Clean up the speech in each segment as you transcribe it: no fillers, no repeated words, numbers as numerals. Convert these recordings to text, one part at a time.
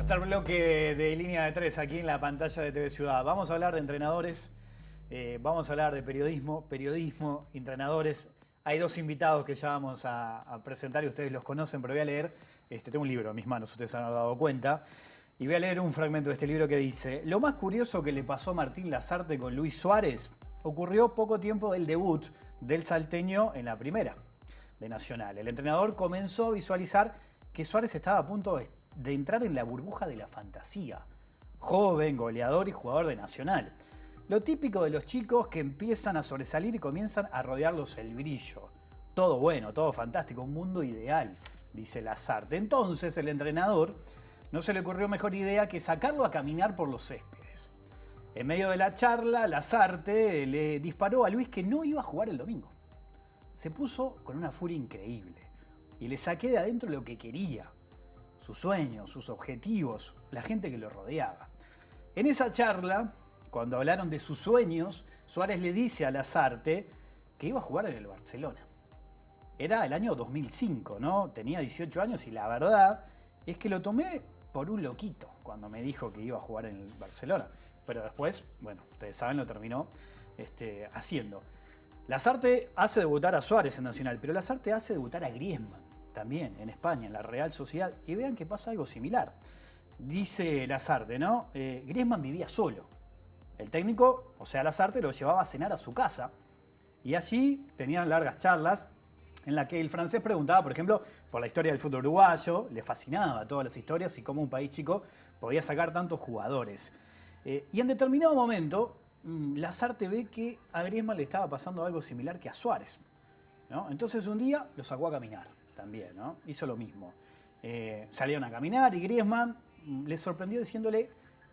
Tercer bloque de Línea de Tres aquí en la pantalla de TV Ciudad. Vamos a hablar de entrenadores, vamos a hablar de periodismo, entrenadores. Hay dos invitados que ya vamos a presentar y ustedes los conocen, pero voy a leer, tengo un libro en mis manos, ustedes se han dado cuenta, y voy a leer un fragmento de este libro que dice: lo más curioso que le pasó a Martín Lasarte con Luis Suárez ocurrió poco tiempo del debut del salteño en la primera de Nacional. El entrenador comenzó a visualizar que Suárez estaba a punto de entrar en la burbuja de la fantasía. Joven, goleador y jugador de Nacional. Lo típico de los chicos que empiezan a sobresalir y comienzan a rodearlos el brillo. Todo bueno, todo fantástico, un mundo ideal, dice Lasarte. Entonces el entrenador no se le ocurrió mejor idea que sacarlo a caminar por los céspedes. En medio de la charla, Lasarte le disparó a Luis que no iba a jugar el domingo. Se puso con una furia increíble y le saqué de adentro lo que quería, sus sueños, sus objetivos, la gente que lo rodeaba. En esa charla, cuando hablaron de sus sueños, Suárez le dice a Lasarte que iba a jugar en el Barcelona. Era el año 2005, ¿no? Tenía 18 años y la verdad es que lo tomé por un loquito cuando me dijo que iba a jugar en el Barcelona. Pero después, bueno, ustedes saben, lo terminó haciendo. Lasarte hace debutar a Suárez en Nacional, pero Lasarte hace debutar a Griezmann también en España, en la Real Sociedad. Y vean que pasa algo similar. Dice Lasarte, ¿no? Griezmann vivía solo. El técnico, o sea, Lasarte, lo llevaba a cenar a su casa. Y allí tenían largas charlas en las que el francés preguntaba, por ejemplo, por la historia del fútbol uruguayo. Le fascinaba todas las historias y cómo un país chico podía sacar tantos jugadores. Y en determinado momento, Lasarte ve que a Griezmann le estaba pasando algo similar que a Suárez, ¿no? Entonces un día lo sacó a caminar también, ¿no? Hizo lo mismo. Salieron a caminar y Griezmann le sorprendió diciéndole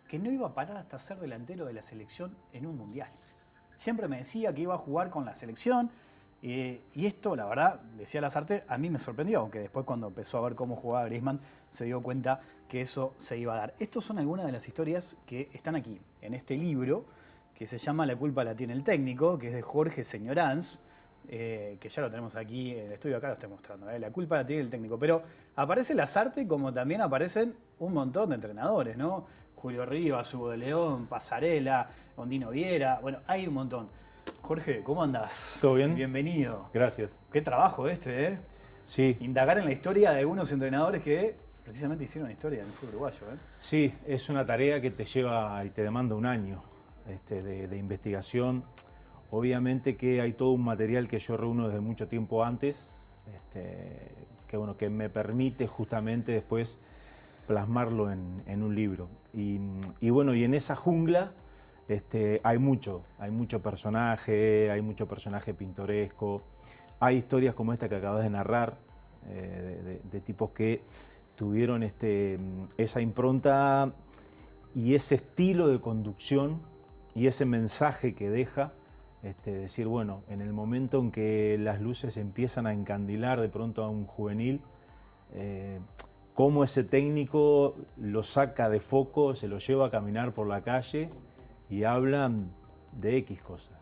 que no iba a parar hasta ser delantero de la selección en un mundial. Siempre me decía que iba a jugar con la selección y esto, la verdad, decía Lasarte, a mí me sorprendió, aunque después cuando empezó a ver cómo jugaba Griezmann se dio cuenta que eso se iba a dar. Estos son algunas de las historias que están aquí, en este libro, que se llama La culpa la tiene el técnico, que es de Jorge Señoranz, que ya lo tenemos aquí en el estudio, acá lo estoy mostrando, La culpa la tiene el técnico. Pero aparece Lasarte como también aparecen un montón de entrenadores, ¿no? Julio Rivas, Hugo de León, Pasarela, Ondino Viera, bueno, hay un montón. Jorge, ¿cómo andás? ¿Todo bien? Bienvenido. Gracias. Qué trabajo ¿eh? Sí. Indagar en la historia de algunos entrenadores que precisamente hicieron historia en el fútbol uruguayo, ¿eh? Sí, es una tarea que te lleva y te demanda un año de investigación. Obviamente que hay todo un material que yo reúno desde mucho tiempo antes, que me permite justamente después plasmarlo en un libro. Y bueno, y en esa jungla hay mucho personaje pintoresco, hay historias como esta que acabas de narrar, de tipos que tuvieron esa impronta y ese estilo de conducción y ese mensaje que deja, decir, bueno, en el momento en que las luces empiezan a encandilar de pronto a un juvenil, cómo ese técnico lo saca de foco, se lo lleva a caminar por la calle y hablan de X cosas.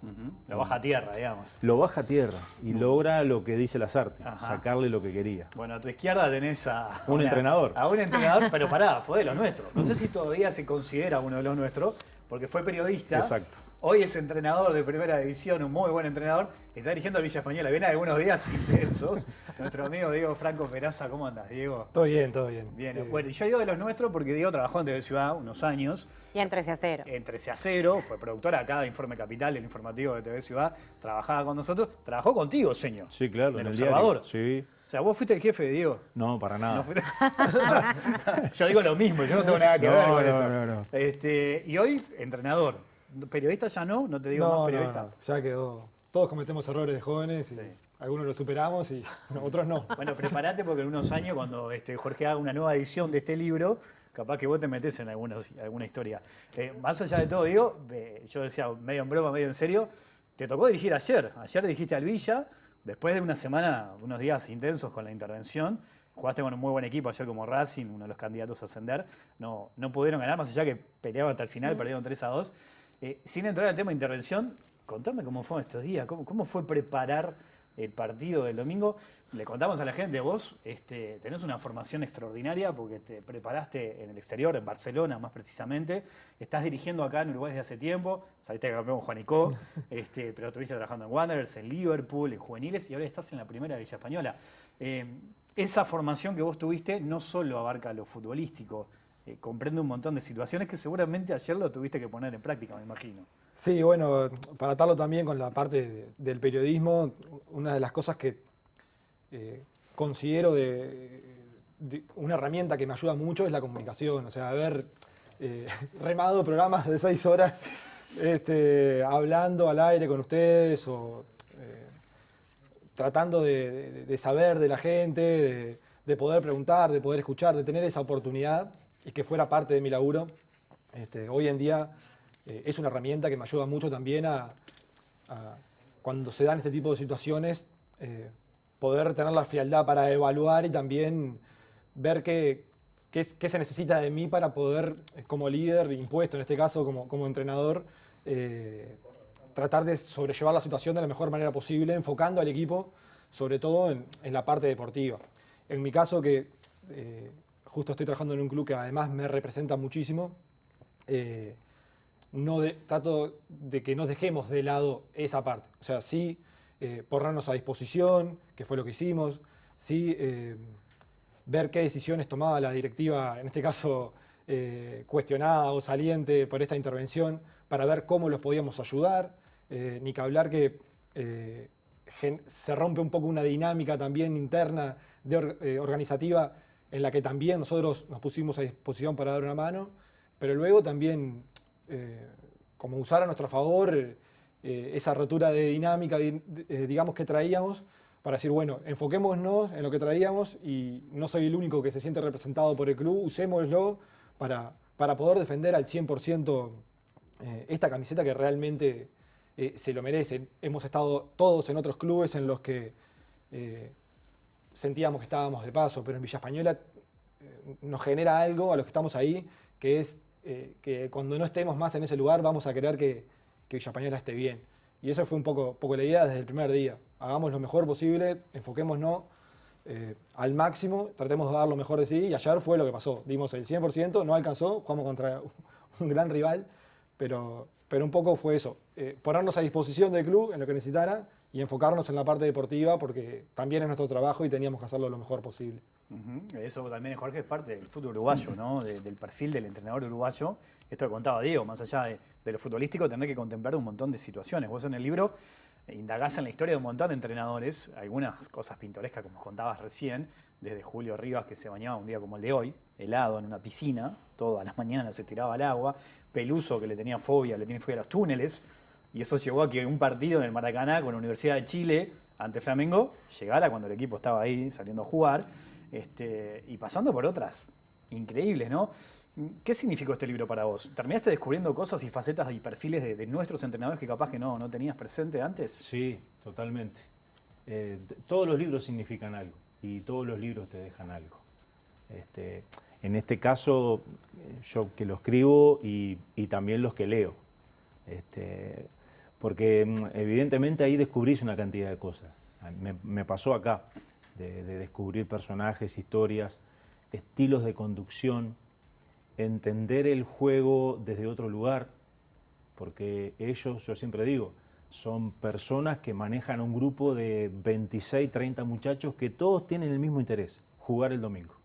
Lo baja a tierra, digamos. Lo baja a tierra y logra lo que dice Lasarte, sacarle lo que quería. Bueno, a tu izquierda tenés un entrenador. A un entrenador, pero pará, fue de los nuestros. No sé si todavía se considera uno de los nuestros, porque fue periodista. Exacto. Hoy es entrenador de primera división, un muy buen entrenador. Está dirigiendo al Villa Española. Viene algunos días intensos. Nuestro amigo Diego Franco Peraza, ¿cómo andas, Diego? Todo bien, todo bien. Bien, bueno, y yo digo de los nuestros porque Diego trabajó en TV Ciudad unos años. Y en 13 a 0. En 13 a 0, fue productora acá de Informe Capital, el informativo de TV Ciudad. Trabajaba con nosotros. Trabajó contigo, señor. Sí, claro. En El Observador. Sí. O sea, vos fuiste el jefe de Diego. No, para nada. No fuiste... Yo digo lo mismo, yo no tengo nada que ver con esto. No. Y hoy, entrenador. Periodista ya no te digo más periodista. No, ya quedó. Todos cometemos errores de jóvenes y algunos los superamos y otros no. Bueno, prepárate porque en unos años, cuando Jorge haga una nueva edición de este libro, capaz que vos te metés en alguna historia. Más allá de todo, digo, yo decía medio en broma, medio en serio, te tocó dirigir ayer. Ayer dirigiste al Villa, después de una semana, unos días intensos con la intervención. Jugaste con un muy buen equipo ayer como Racing, uno de los candidatos a ascender. No pudieron ganar, más allá que peleaban hasta el final, perdieron 3 a 2. Sin entrar al tema de intervención, contame cómo fue estos días, cómo fue preparar el partido del domingo. Le contamos a la gente, vos tenés una formación extraordinaria porque te preparaste en el exterior, en Barcelona más precisamente. Estás dirigiendo acá en Uruguay desde hace tiempo. Saliste campeón con Juanico, pero estuviste trabajando en Wanderers, en Liverpool, en juveniles y ahora estás en la primera de Villa Española. Esa formación que vos tuviste no solo abarca lo futbolístico, comprende un montón de situaciones que seguramente ayer lo tuviste que poner en práctica, me imagino. Sí, bueno, para atarlo también con la parte del periodismo, una de las cosas que considero de una herramienta que me ayuda mucho es la comunicación. O sea, haber remado programas de 6 horas hablando al aire con ustedes o tratando de saber de la gente, de poder preguntar, de poder escuchar, de tener esa oportunidad y que fuera parte de mi laburo. Hoy en día es una herramienta que me ayuda mucho también a cuando se dan este tipo de situaciones, poder tener la frialdad para evaluar y también ver qué se necesita de mí para poder, como líder impuesto, en este caso como entrenador, tratar de sobrellevar la situación de la mejor manera posible, enfocando al equipo, sobre todo en la parte deportiva. En mi caso, que justo estoy trabajando en un club que además me representa muchísimo, trato de que no dejemos de lado esa parte. O sea, sí ponernos a disposición, que fue lo que hicimos, sí ver qué decisiones tomaba la directiva, en este caso cuestionada o saliente por esta intervención, para ver cómo los podíamos ayudar, ni que hablar que se rompe un poco una dinámica también interna organizativa en la que también nosotros nos pusimos a disposición para dar una mano, pero luego también como usar a nuestro favor esa rotura de dinámica, digamos, que traíamos, para decir, bueno, enfoquémonos en lo que traíamos y no soy el único que se siente representado por el club, usémoslo para poder defender al 100% esta camiseta que realmente se lo merece. Hemos estado todos en otros clubes en los que sentíamos que estábamos de paso, pero en Villa Española nos genera algo a los que estamos ahí, que es que cuando no estemos más en ese lugar vamos a querer que Villa Española esté bien. Y eso fue un poco la idea desde el primer día. Hagamos lo mejor posible, enfoquémonos al máximo, tratemos de dar lo mejor de sí, y ayer fue lo que pasó. Dimos el 100%, no alcanzó, jugamos contra un gran rival, pero un poco fue eso, ponernos a disposición del club en lo que necesitara y enfocarnos en la parte deportiva porque también es nuestro trabajo y teníamos que hacerlo lo mejor posible. Eso también, Jorge, es parte del fútbol uruguayo, ¿no? Del perfil del entrenador uruguayo. Esto que contaba Diego, más allá de lo futbolístico, tener que contemplar un montón de situaciones. Vos en el libro indagás en la historia de un montón de entrenadores, algunas cosas pintorescas como contabas recién, desde Julio Rivas, que se bañaba un día como el de hoy, helado en una piscina, todas las mañanas se tiraba al agua, Peluso, que le tiene fobia a los túneles, y eso llevó a que un partido en el Maracaná con la Universidad de Chile ante Flamengo llegara cuando el equipo estaba ahí saliendo a jugar, y pasando por otras increíbles, ¿no? ¿Qué significó este libro para vos? ¿Terminaste descubriendo cosas y facetas y perfiles de nuestros entrenadores que capaz que no tenías presente antes? Sí, totalmente. Todos los libros significan algo y todos los libros te dejan algo. En este caso, yo que lo escribo y también los que leo. Porque evidentemente ahí descubrís una cantidad de cosas. Me pasó acá, de descubrir personajes, historias, estilos de conducción, entender el juego desde otro lugar, porque ellos, yo siempre digo, son personas que manejan un grupo de 26, 30 muchachos que todos tienen el mismo interés, jugar el domingo.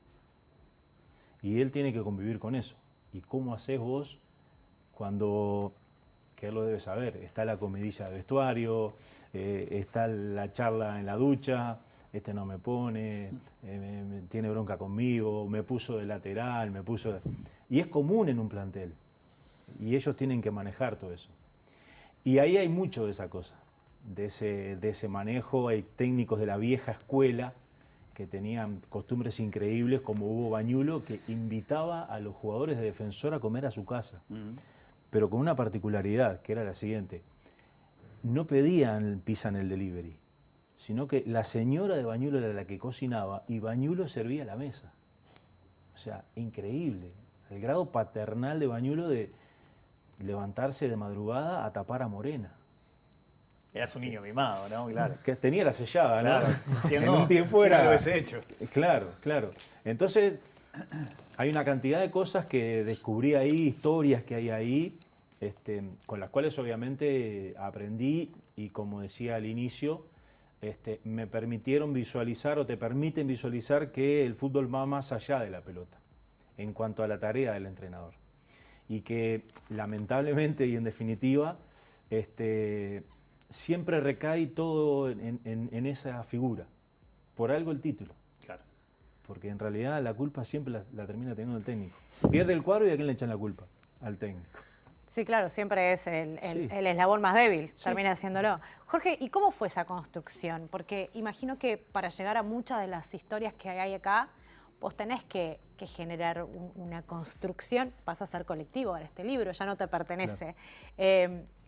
Y él tiene que convivir con eso. ¿Y cómo haces vos cuando, que él lo debe saber, está la comidilla de vestuario, está la charla en la ducha, este no me pone, tiene bronca conmigo, me puso de lateral, Y es común en un plantel. Y ellos tienen que manejar todo eso. Y ahí hay mucho de esa cosa, de ese manejo. Hay técnicos de la vieja escuela que tenían costumbres increíbles, como Hugo Bañulo, que invitaba a los jugadores de Defensor a comer a su casa. Pero con una particularidad, que era la siguiente. No pedían pizza en el delivery, sino que la señora de Bañulo era la que cocinaba y Bañulo servía la mesa. O sea, increíble. El grado paternal de Bañulo de levantarse de madrugada a tapar a Morena. Eras un niño mimado, ¿no? Claro. Que tenía la sellada, ¿no? Claro. ¿Quién En no? un tiempo ¿Quién no era... lo hubiese hecho? Claro, claro. Entonces, hay una cantidad de cosas que descubrí ahí, historias que hay ahí, con las cuales obviamente aprendí y, como decía al inicio, me permitieron visualizar o te permiten visualizar que el fútbol va más allá de la pelota en cuanto a la tarea del entrenador. Y que lamentablemente y en definitiva, siempre recae todo en esa figura. Por algo el título. Claro. Porque en realidad la culpa siempre la termina teniendo el técnico. Pierde el cuadro y ¿a quién le echan la culpa? Al técnico. Sí, claro, siempre es el Sí. eslabón más débil, Sí. termina haciéndolo. Jorge, ¿y cómo fue esa construcción? Porque imagino que para llegar a muchas de las historias que hay acá, vos tenés que generar una construcción, pasa a ser colectivo ahora este libro, ya no te pertenece.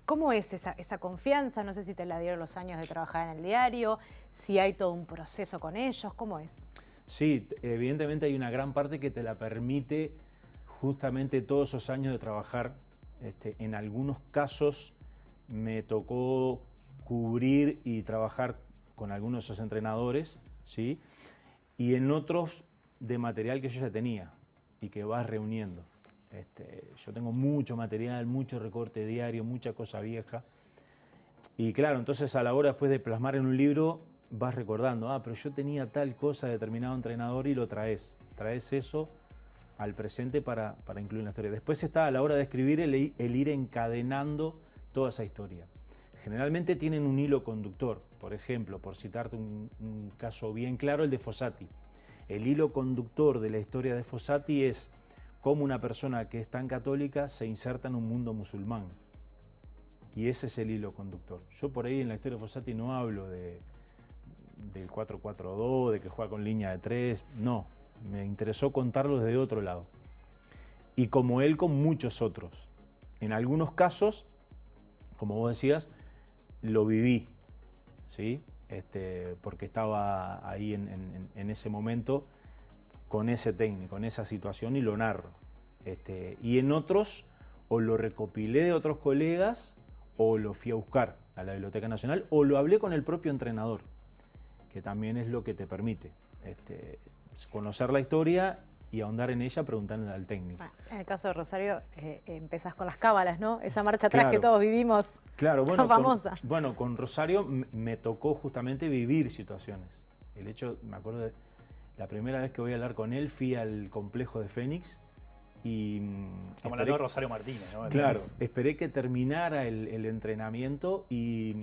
¿Cómo es esa confianza? No sé si te la dieron los años de trabajar en el diario, si hay todo un proceso con ellos, ¿cómo es? Sí, evidentemente hay una gran parte que te la permite justamente todos esos años de trabajar. En algunos casos me tocó cubrir y trabajar con algunos de esos entrenadores, ¿sí? Y en otros de material que yo ya tenía y que vas reuniendo. Yo tengo mucho material, mucho recorte diario, mucha cosa vieja. Y claro, entonces a la hora después de plasmar en un libro vas recordando, pero yo tenía tal cosa de determinado entrenador y lo traes. Traes eso al presente para incluir en la historia. Después está a la hora de escribir el ir encadenando toda esa historia. Generalmente tienen un hilo conductor. Por ejemplo, por citarte un caso bien claro, el de Fossati. El hilo conductor de la historia de Fossati es cómo una persona que es tan católica se inserta en un mundo musulmán. Y ese es el hilo conductor. Yo por ahí en la historia de Fossati no hablo del 4-4-2, de que juega con línea de 3, no. Me interesó contarlo desde otro lado. Y como él, con muchos otros. En algunos casos, como vos decías, lo viví, ¿sí? Porque estaba ahí en ese momento con ese técnico, en esa situación y lo narro. Y en otros, o lo recopilé de otros colegas, o lo fui a buscar a la Biblioteca Nacional, o lo hablé con el propio entrenador, que también es lo que te permite conocer la historia y ahondar en ella preguntándole al técnico. Bueno, en el caso de Rosario, empezás con las cábalas, ¿no? Esa marcha atrás Claro. que todos vivimos, Claro, bueno, famosa. Con Rosario me tocó justamente vivir situaciones. El hecho, me acuerdo de la primera vez que voy a hablar con él, fui al complejo de Fénix y... Estamos hablando de Rosario Martínez, ¿no? Claro, esperé que terminara el entrenamiento y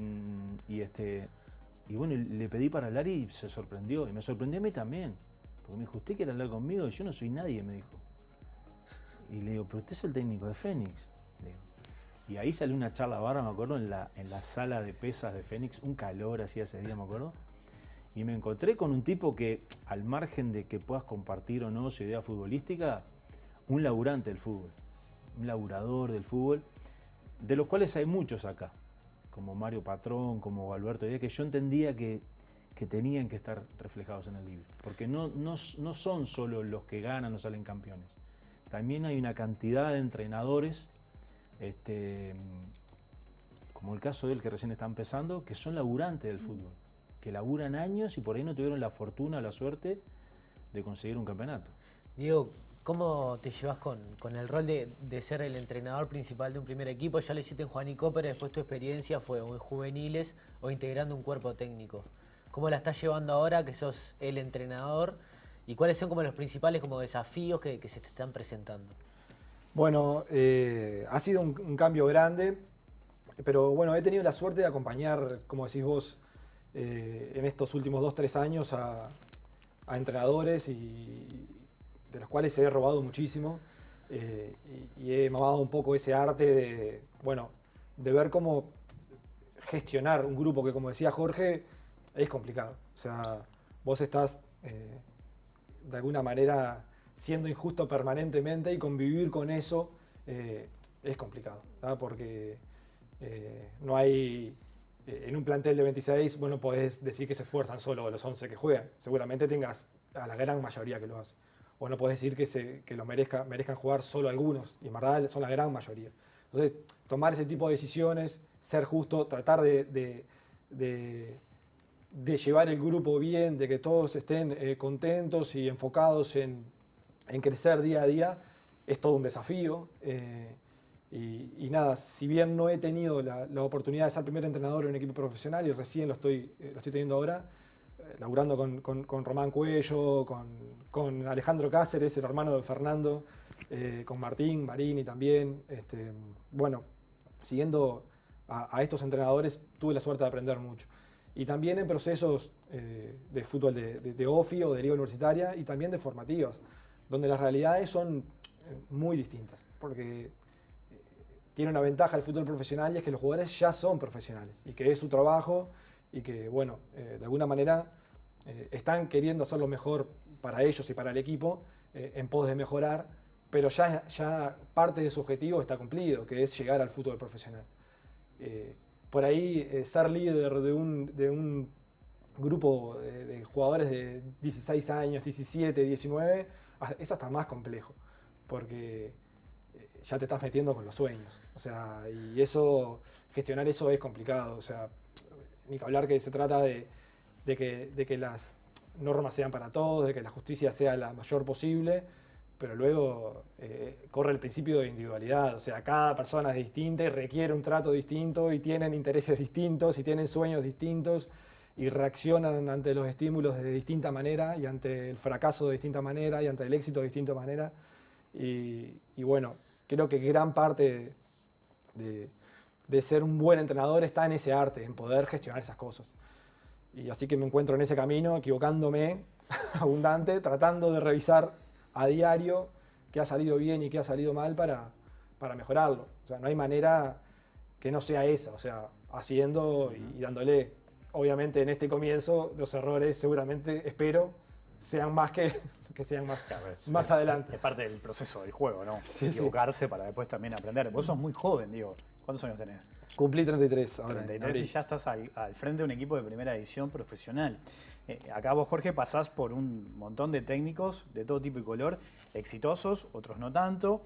bueno, le pedí para hablar y se sorprendió. Y me sorprendió a mí también. Porque me dijo, ¿usted quiere hablar conmigo? Y yo no soy nadie, me dijo. Y le digo, pero usted es el técnico de Fénix. Le digo. Y ahí salió una charla barra, me acuerdo, en la sala de pesas de Fénix, un calor hacía ese día, me acuerdo. Y me encontré con un tipo que, al margen de que puedas compartir o no su idea futbolística, un laburante del fútbol, un laburador del fútbol, de los cuales hay muchos acá, como Mario Patrón, como Alberto Díaz, que yo entendía que tenían que estar reflejados en el libro, porque no son solo los que ganan o salen campeones, también hay una cantidad de entrenadores, como el caso de él que recién está empezando, que son laburantes del fútbol, que laburan años y por ahí no tuvieron la fortuna, la suerte de conseguir un campeonato. Diego, ¿cómo te llevas con el rol de ser el entrenador principal de un primer equipo? Ya lo hiciste en Juanico, pero después tu experiencia fue o en juveniles o integrando un cuerpo técnico. ¿Cómo la estás llevando ahora que sos el entrenador? ¿Y cuáles son como los principales como desafíos que se te están presentando? Bueno, ha sido un cambio grande, pero bueno, he tenido la suerte de acompañar, como decís vos, en estos últimos 2-3 años a entrenadores y de los cuales he robado muchísimo y he mamado un poco ese arte de ver cómo gestionar un grupo que, como decía Jorge, es complicado. O sea, vos estás de alguna manera siendo injusto permanentemente y convivir con eso es complicado, ¿tá? Porque no hay, en un plantel de 26, bueno, podés decir que se esfuerzan solo los 11 que juegan. Seguramente tengas a la gran mayoría que lo hace. O no podés decir que lo merezcan jugar solo algunos, y en verdad son la gran mayoría. Entonces, tomar ese tipo de decisiones ser justo, tratar de llevar el grupo bien, de que todos estén contentos y enfocados en crecer día a día, es todo un desafío. Y nada, si bien no he tenido la oportunidad de ser primer entrenador en un equipo profesional y recién lo estoy teniendo ahora, laburando con Román Cuello, con Alejandro Cáceres, el hermano de Fernando, con Martín Marini también. Bueno, siguiendo a estos entrenadores tuve la suerte de aprender mucho. Y también en procesos de fútbol de OFI o de liga universitaria y también de formativas, donde las realidades son muy distintas. Porque tiene una ventaja el fútbol profesional y es que los jugadores ya son profesionales y que es su trabajo y que, bueno, de alguna manera están queriendo hacer lo mejor para ellos y para el equipo en pos de mejorar, pero ya parte de su objetivo está cumplido, que es llegar al fútbol profesional. Por ahí ser líder de un grupo de jugadores de 16 años, 17, 19, es hasta más complejo, porque ya te estás metiendo con los sueños. O sea, y gestionar eso es complicado. O sea, ni que hablar que se trata de que las normas sean para todos, de que la justicia sea la mayor posible, pero luego corre el principio de individualidad. O sea, cada persona es distinta y requiere un trato distinto y tienen intereses distintos y tienen sueños distintos y reaccionan ante los estímulos de distinta manera y ante el fracaso de distinta manera y ante el éxito de distinta manera. Y bueno, creo que gran parte de ser un buen entrenador está en ese arte, en poder gestionar esas cosas. Y así que me encuentro en ese camino, equivocándome abundante, tratando de revisar a diario qué ha salido bien y qué ha salido mal para mejorarlo. O sea, no hay manera que no sea esa, o sea, haciendo y dándole. Obviamente en este comienzo los errores seguramente, espero, sean más que sean más, Claro, más adelante. Es parte del proceso del juego, ¿no? Sí, Equivocarse para después también aprender. Vos sos muy joven, digo. ¿Cuántos años tenés? Cumplí 33 ahora. 33 y ya estás al frente de un equipo de primera división profesional. Acá vos, Jorge, pasás por un montón de técnicos de todo tipo y color, exitosos, otros no tanto,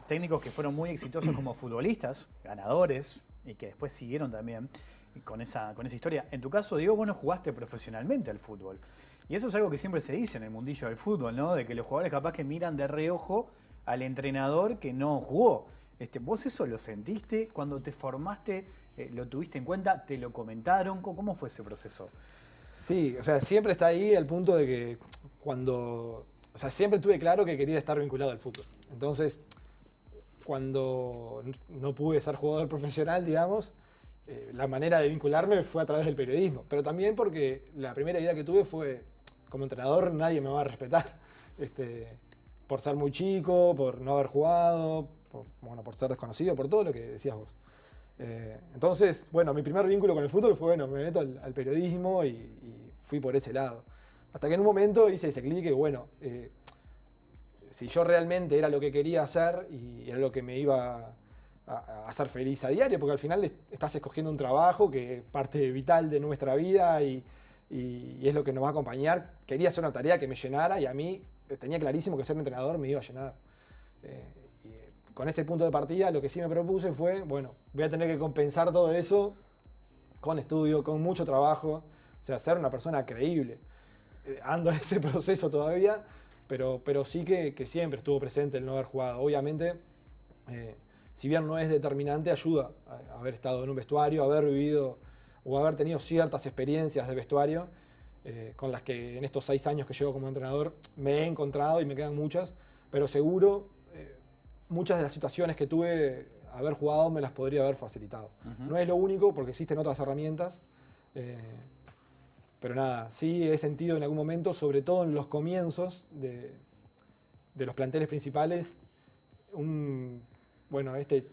técnicos que fueron muy exitosos como futbolistas, ganadores, y que después siguieron también con esa historia. En tu caso, Diego, vos no jugaste profesionalmente al fútbol. Y eso es algo que siempre se dice en el mundillo del fútbol, ¿no? De que los jugadores capaz que miran de reojo al entrenador que no jugó. ¿Vos eso lo sentiste cuando te formaste? ¿Lo tuviste en cuenta? ¿Te lo comentaron? ¿Cómo fue ese proceso? Sí, o sea, siempre está ahí el punto de que o sea, siempre tuve claro que quería estar vinculado al fútbol. Entonces, cuando no pude ser jugador profesional, digamos, la manera de vincularme fue a través del periodismo. Pero también porque la primera idea que tuve fue, como entrenador nadie me va a respetar. Por ser muy chico, por no haber jugado, por ser desconocido, por todo lo que decías vos. Entonces, bueno, mi primer vínculo con el fútbol fue, bueno, me meto al periodismo y fui por ese lado. Hasta que en un momento hice ese clic y bueno, si yo realmente era lo que quería hacer y era lo que me iba a hacer feliz a diario, porque al final estás escogiendo un trabajo que es parte vital de nuestra vida y es lo que nos va a acompañar. Quería hacer una tarea que me llenara y a mí tenía clarísimo que ser entrenador me iba a llenar. Con ese punto de partida lo que sí me propuse fue, bueno, voy a tener que compensar todo eso con estudio, con mucho trabajo, o sea, ser una persona creíble. Ando en ese proceso todavía, pero sí que siempre estuvo presente el no haber jugado. Obviamente, si bien no es determinante, ayuda a haber estado en un vestuario, haber vivido o haber tenido ciertas experiencias de vestuario con las que en estos 6 años que llevo como entrenador me he encontrado y me quedan muchas, pero seguro muchas de las situaciones que tuve haber jugado me las podría haber facilitado. No es lo único porque existen otras herramientas, pero nada, sí he sentido en algún momento, sobre todo en los comienzos de los planteles principales, este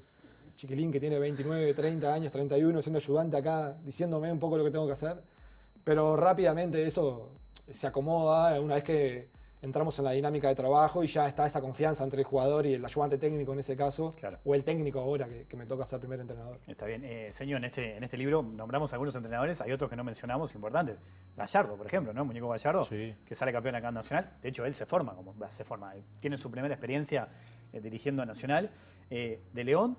chiquilín que tiene 29, 30 años, 31, siendo ayudante acá, diciéndome un poco lo que tengo que hacer, pero rápidamente eso se acomoda una vez que entramos en la dinámica de trabajo y ya está esa confianza entre el jugador y el ayudante técnico en ese caso, Claro. o el técnico ahora que me toca ser primer entrenador. Está bien. Señor, en este libro nombramos algunos entrenadores, hay otros que no mencionamos importantes. Gallardo, por ejemplo, ¿no? Muñeco Gallardo, Sí. que sale campeón acá en Nacional. De hecho, él tiene su primera experiencia dirigiendo a Nacional. De León,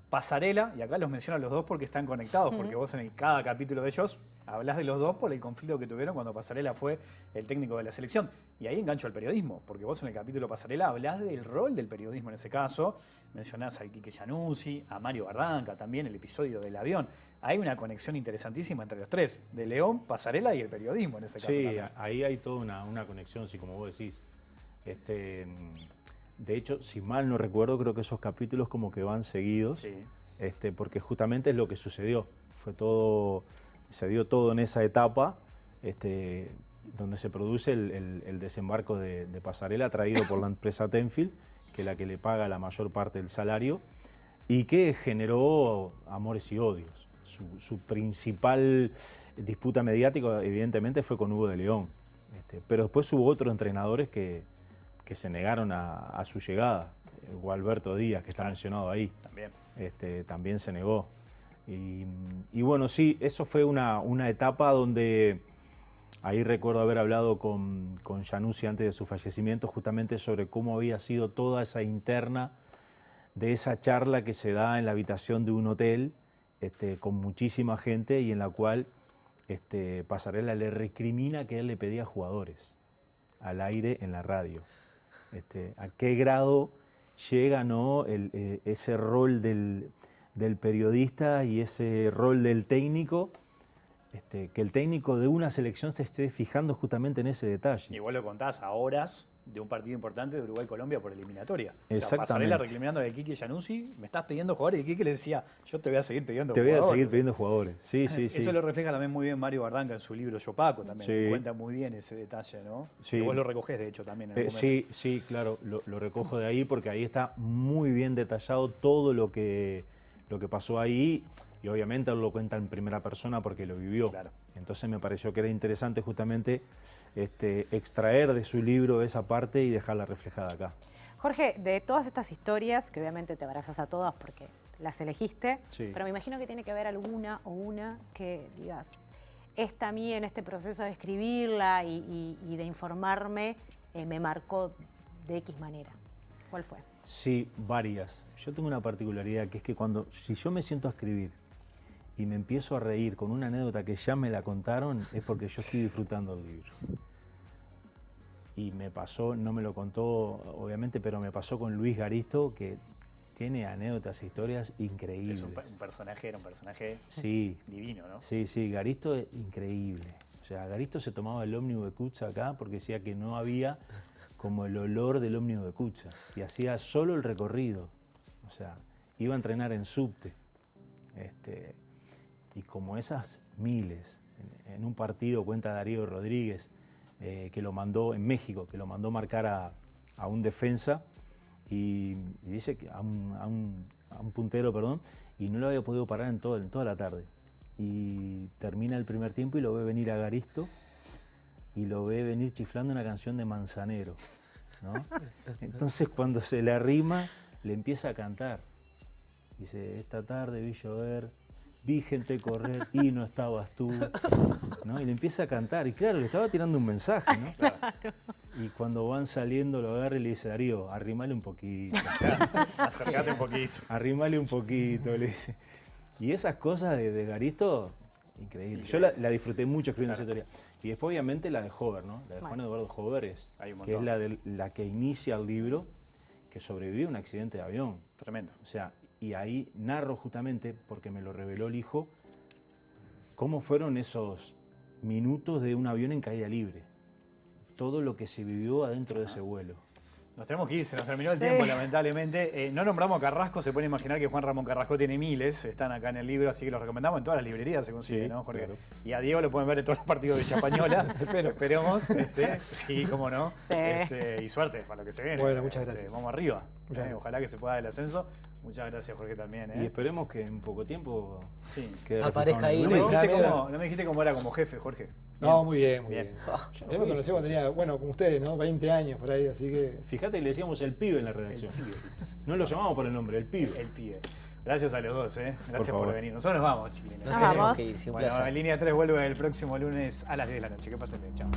Pasarela, y acá los menciono a los dos porque están conectados, porque vos en cada capítulo de ellos hablás de los dos por el conflicto que tuvieron cuando Pasarela fue el técnico de la selección. Y ahí engancho al periodismo, porque vos en el capítulo Pasarela hablás del rol del periodismo en ese caso, mencionás al Quique Giannuzzi, a Mario Bardanca también, el episodio del avión. Hay una conexión interesantísima entre los tres, de León, Pasarela y el periodismo en ese caso. Sí, también. ahí hay toda una conexión, sí, como vos decís. De hecho, si mal no recuerdo, creo que esos capítulos como que van seguidos, Sí. porque justamente es lo que sucedió. Se dio todo en esa etapa, donde se produce el desembarco de Pasarela, traído por la empresa Tenfield, que es la que le paga la mayor parte del salario, y que generó amores y odios. Su principal disputa mediática, evidentemente, fue con Hugo de León. Pero después hubo otros entrenadores que se negaron a su llegada. Gualberto Díaz, que está mencionado ahí, también se negó. Y bueno, sí, eso fue una etapa donde ahí recuerdo haber hablado con Giannuzzi antes de su fallecimiento, justamente sobre cómo había sido toda esa interna de esa charla que se da en la habitación de un hotel con muchísima gente y en la cual Pasarela le recrimina que él le pedía jugadores al aire en la radio. ¿A qué grado llega, ¿no? Ese rol del periodista y ese rol del técnico, que el técnico de una selección se esté fijando justamente en ese detalle? Y vos lo contás a horas de un partido importante de Uruguay-Colombia por eliminatoria. O sea, Exactamente. Pasarela reclamándole al Quique Giannuzzi, me estás pidiendo jugadores, y Quique le decía, yo te voy a seguir pidiendo Te voy jugadores. a seguir pidiendo jugadores. Sí, sí, sí. Eso lo refleja también muy bien Mario Bardanca en su libro Yo Paco también, Sí. que cuenta muy bien ese detalle, ¿no? Sí. Que vos lo recogés, de hecho, también en el momento. Sí, sí, claro, lo recojo de ahí porque ahí está muy bien detallado todo lo que pasó ahí y obviamente él lo cuenta en primera persona porque lo vivió. Claro. Entonces me pareció que era interesante justamente extraer de su libro esa parte y dejarla reflejada acá. Jorge, de todas estas historias, que obviamente te abrazas a todas porque las elegiste, Sí. pero me imagino que tiene que haber alguna o una que digas, esta a mí en este proceso de escribirla y de informarme me marcó de X manera. ¿Cuál fue? Sí, varias. Yo tengo una particularidad que es que si yo me siento a escribir y me empiezo a reír con una anécdota que ya me la contaron, es porque yo estoy disfrutando del libro. Y me pasó, no me lo contó obviamente, pero me pasó con Luis Garisto, que tiene anécdotas e historias increíbles. Es un personaje, era un personaje Sí, divino, ¿no? sí, sí, Garisto es increíble. O sea, Garisto se tomaba el ómnibus de Cucha acá porque decía que no había como el olor del ómnibus de Cucha. Y hacía solo el recorrido. O sea, iba a entrenar en subte. Y como esas miles, en un partido cuenta Darío Rodríguez, que lo mandó en México, que lo mandó marcar a un defensa y dice que a un puntero, perdón, y no lo había podido parar en toda la tarde. Y termina el primer tiempo y lo ve venir a Garisto y lo ve venir chiflando una canción de Manzanero, ¿no? Entonces cuando se le arrima, le empieza a cantar. Dice, esta tarde vi llover, vi gente correr y no estabas tú, ¿no? Y le empieza a cantar. Y claro, le estaba tirando un mensaje, ¿no? Claro. Y cuando van saliendo lo agarra y le dice, Darío, arrimale un poquito. Acercate un poquito. Arrimale un poquito, le dice. Y esas cosas de Garisto, increíble. Yo la disfruté mucho escribiendo esa historia. Y después obviamente la de Hover, ¿no? La de Juan Eduardo Hover Hay un que es montón. la que inicia el libro, que sobrevivió a un accidente de avión. Tremendo. O sea, y ahí narro justamente, porque me lo reveló el hijo, cómo fueron esos minutos de un avión en caída libre. Todo lo que se vivió adentro de ese vuelo. Nos tenemos que ir, se nos terminó el tiempo, lamentablemente. No nombramos a Carrasco, se puede imaginar que Juan Ramón Carrasco tiene miles, están acá en el libro, así que los recomendamos. En todas las librerías se consigue, Sí, ¿no, Jorge? claro. Y a Diego lo pueden ver en todos los partidos de Villa Española. Esperemos, sí, cómo no. Sí. Y suerte para lo que se viene. Bueno, muchas gracias. Vamos arriba. Muchas gracias. Ojalá que se pueda dar el ascenso. Muchas gracias, Jorge, también. Y esperemos que en poco tiempo Sí. quede Aparezca reflejado en ahí, el No me, libro. dijiste Claro. no me dijiste cómo era como jefe, Jorge. No, muy bien, muy Bien. bien. Yo me conocí cuando tenía, bueno, como ustedes, ¿no? 20 años por ahí, así que... Fíjate que le decíamos el pibe en la redacción. No lo llamamos por el nombre, el pibe. El pibe. Gracias a los dos, Gracias por favor. venir. Nosotros nos vamos, chiquilines. Nos tenemos vamos. que ir, sí, un Bueno, placer. Línea 3 vuelve el próximo lunes a las 10 de la noche. Que pasen bien, chao.